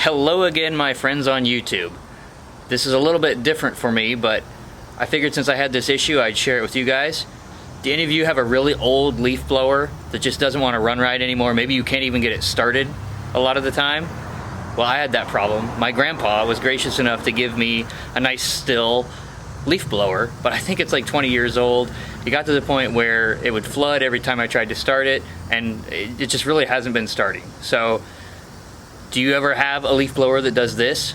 Hello again, my friends on YouTube. This is a little bit different for me, but I figured since I had this issue, I'd share it with you guys. Do any of you have a really old leaf blower that just doesn't want to run right anymore? Maybe you can't even get it started a lot of the time? Well, I had that problem. My grandpa was gracious enough to give me a nice Stihl leaf blower, but I think it's like 20 years old. It got to the point where it would flood every time I tried to start it, and it just really hasn't been starting. So, do you ever have a leaf blower that does this?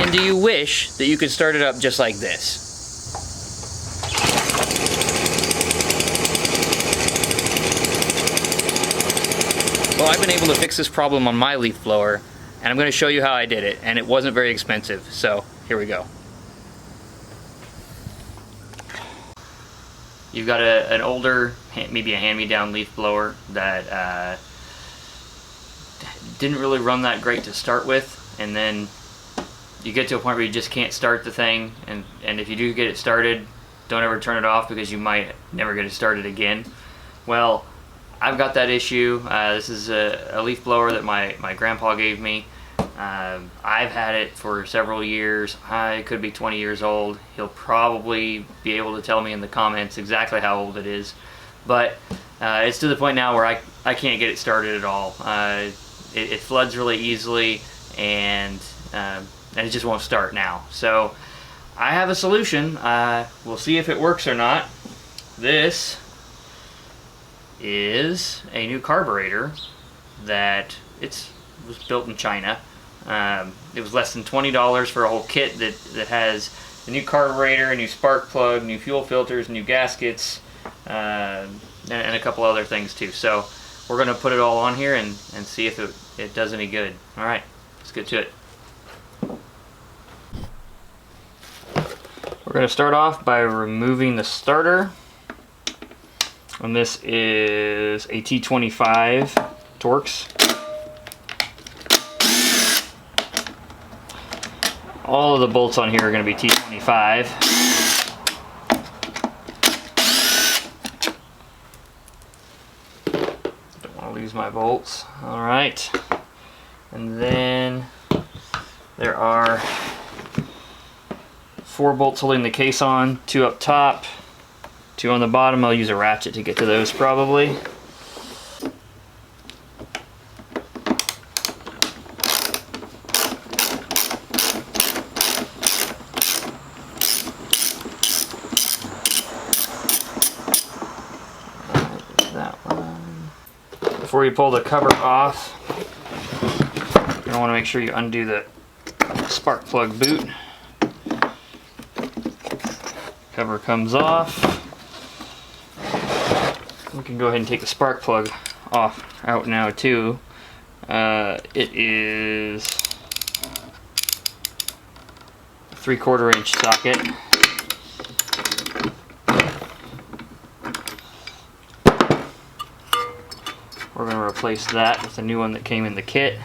And do you wish that you could start it up just like this? Well, I've been able to fix this problem on my leaf blower, and I'm going to show you how I did it, and it wasn't very expensive, so here we go. You've got an older, maybe a hand-me-down leaf blower that didn't really run that great to start with, and then you get to a point where you just can't start the thing, and if you do get it started, don't ever turn it off because you might never get it started again. Well, I've got that issue. This is a leaf blower that my grandpa gave me. I've had it for several years. It could be 20 years old. He'll probably be able to tell me in the comments exactly how old it is. But it's to the point now where I can't get it started at all. It floods really easily, and it just won't start now. So I have a solution. We'll see if it works or not. This is a new carburetor that was built in China. It was less than $20 for a whole kit that has a new carburetor, a new spark plug, new fuel filters, new gaskets, and a couple other things too. So we're going to put it all on here and see if it does any good. Alright, let's get to it. We're going to start off by removing the starter. And this is a T25 Torx. All of the bolts on here are going to be T25. Don't want to lose my bolts. Alright. And then there are 4 bolts holding the case on, 2 up top, 2 on the bottom. I'll use a ratchet to get to those probably. That one. Before you pull the cover off, you're going to want to make sure you undo the spark plug boot. Cover comes off. We can go ahead and take the spark plug out now too. It is a 3/4 inch socket. We're going to replace that with the new one that came in the kit.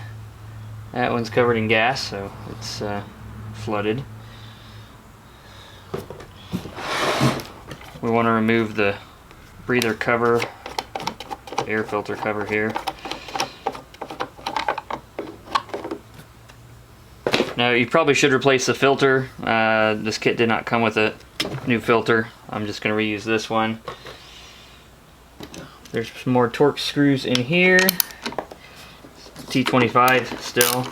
That one's covered in gas, so it's flooded. We want to remove the breather cover, air filter cover here. Now you probably should replace the filter. This kit did not come with a new filter. I'm just going to reuse this one. There's some more Torx screws in here. T25 still.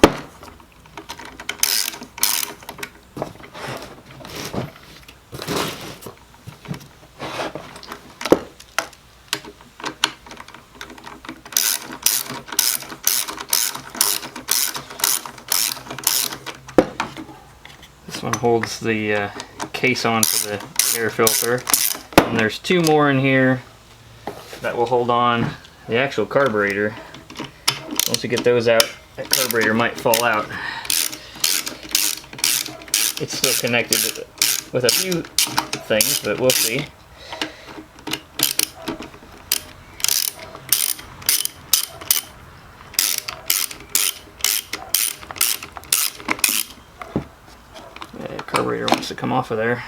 This one holds the case on for the air filter, and there's 2 more in here that will hold on the actual carburetor. Once you get those out, that carburetor might fall out. It's still connected with a few things, but we'll see. Yeah, carburetor wants to come off of there.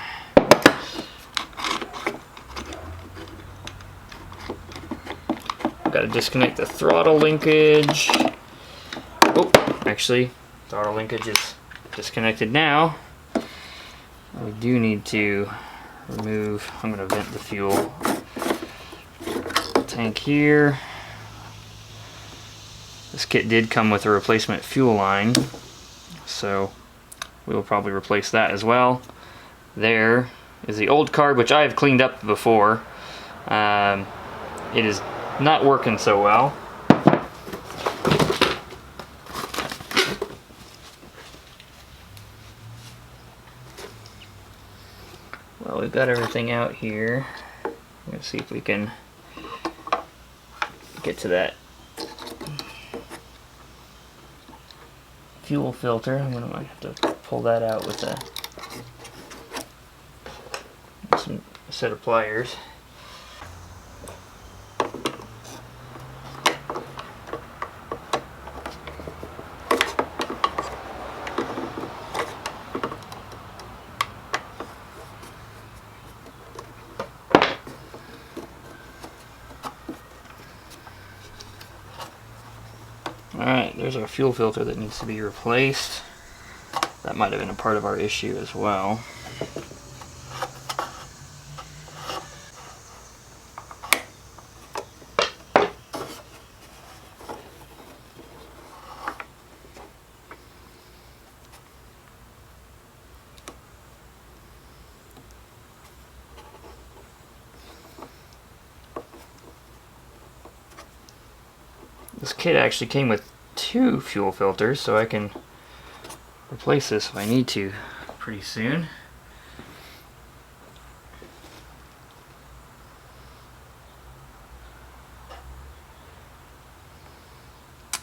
Got to disconnect the throttle linkage. Oh, actually, throttle linkage is disconnected now. We do need to remove, I'm going to vent the fuel tank here. This kit did come with a replacement fuel line, so we will probably replace that as well. There is the old Carb, which I have cleaned up before. It is not working so well. Well, we've got everything out here. Let's see if we can get to that fuel filter. I'm gonna have to pull that out with a set of pliers. Alright, there's our fuel filter that needs to be replaced. That might have been a part of our issue as well. This kit actually came with 2 fuel filters, so I can replace this if I need to pretty soon.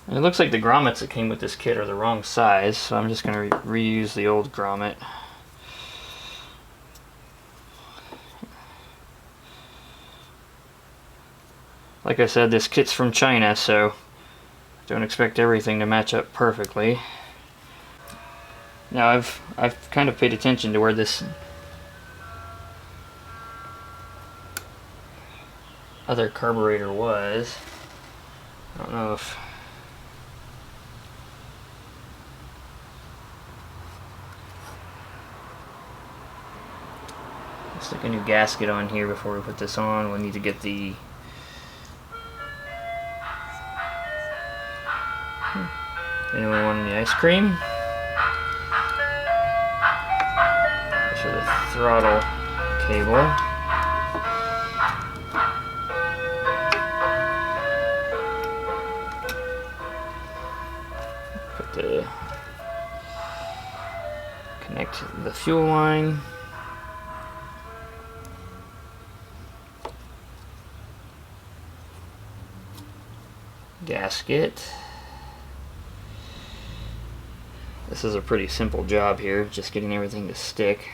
And it looks like the grommets that came with this kit are the wrong size, so I'm just going to reuse the old grommet. Like I said, this kit's from China, so don't expect everything to match up perfectly. Now I've kind of paid attention to where this other carburetor was. I don't know if let's stick a new gasket on here before we put this on. We'll need to get the anyone want any ice cream? For the throttle cable. Connect the fuel line. Gasket. This is a pretty simple job here, just getting everything to stick.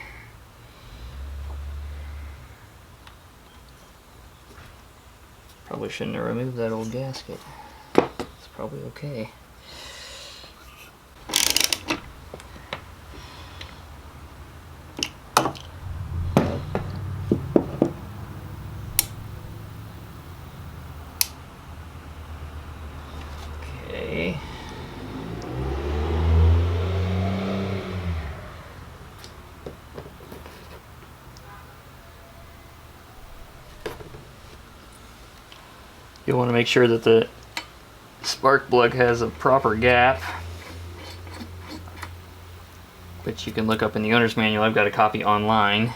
Probably shouldn't have removed that old gasket. It's probably okay. Okay. You want to make sure that the spark plug has a proper gap, which you can look up in the owner's manual. I've got a copy online.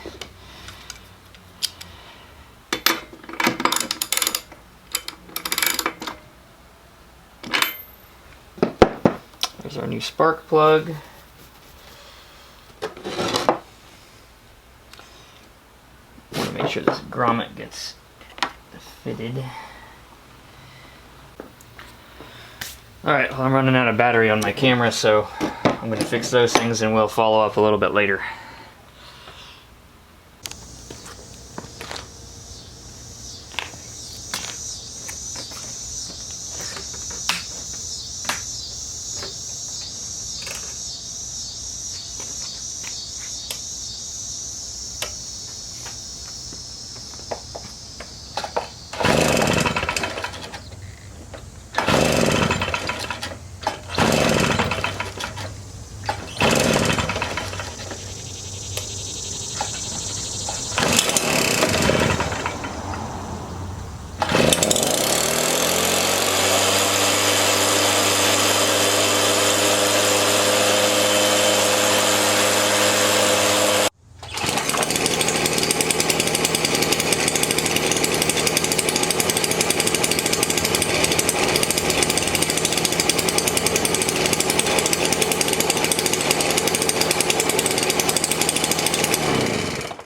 There's our new spark plug. Want to make sure this grommet gets fitted. Alright, well, I'm running out of battery on my camera, so I'm going to fix those things and we'll follow up a little bit later.